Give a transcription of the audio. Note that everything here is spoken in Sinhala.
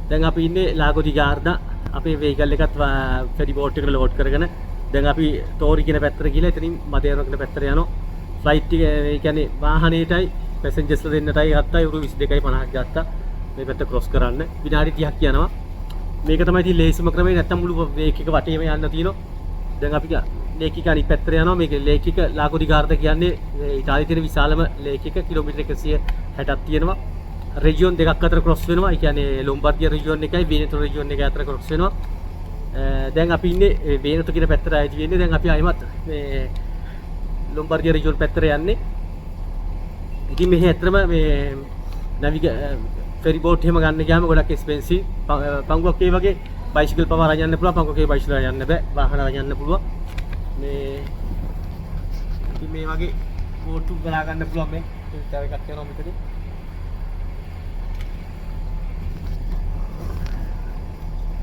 දැන් අපි ඉන්නේ ලාගෝ ඩි ගාර්ඩා අපේ වෙහිකල් එකත් ෆෙරි බෝට් එකට ලෝඩ් කරගෙන දැන් අපි තෝරි කියන පැත්තට ගිහලා එතනින් මදේරම කියන පැත්තට යනවා ෆ්ලයිට් එක ඒ කියන්නේ වාහනේටයි පැසෙන්ජර්ස්ලා දෙන්නටයි ගත්තා යුරෝ 22.50ක් ගත්තා මේ පැත්ත ක්‍රොස් කරන්න විනාඩි 30ක් යනවා මේක තමයි ඉතින් ලේසිම ක්‍රමය නැත්තම් මුළු වේක් එක වටේම යන්න තියෙනවා දැන් අපි ලේක් එක අනිත් පැත්තට යනවා මේක ලේක් එක ලාගෝ ඩි ගාර්ඩා කියන්නේ ඉතාලියේ තියෙන විශාලම ලේක් එක කිලෝමීටර් 160ක් තියෙනවා region දෙකක් අතර ක්‍රොස් වෙනවා. ඒ කියන්නේ ලොම්බාර්දියා region එකයි වෙනතෝ region එකයි අතර ක්‍රොස් වෙනවා. දැන් අපි ඉන්නේ වෙනතෝ කියන පැත්තට ආйти වෙන්නේ. දැන් අපි ආයිමත් මේ ලොම්බාර්දියා region පැත්තට යන්නේ. ඉතින් මෙහි ඇත්තටම මේ ෆෙරි බෝට් එහෙම ගන්න ගියාම ගොඩක් එක්ස්පෙන්සිව්. පංගුවක් ඒ වගේ බයිසිකල් පව අරන් යන්න පුළුවන්. පංගුවක ඒ බයිසිකල් අරන් යන්න බෑ. වාහන අරන් යන්න පුළුවන්. ඉතින් මේ වගේ බෝට් බලා ගන්න පුළුවන් මේ තව එකක් යනවා මෙතන.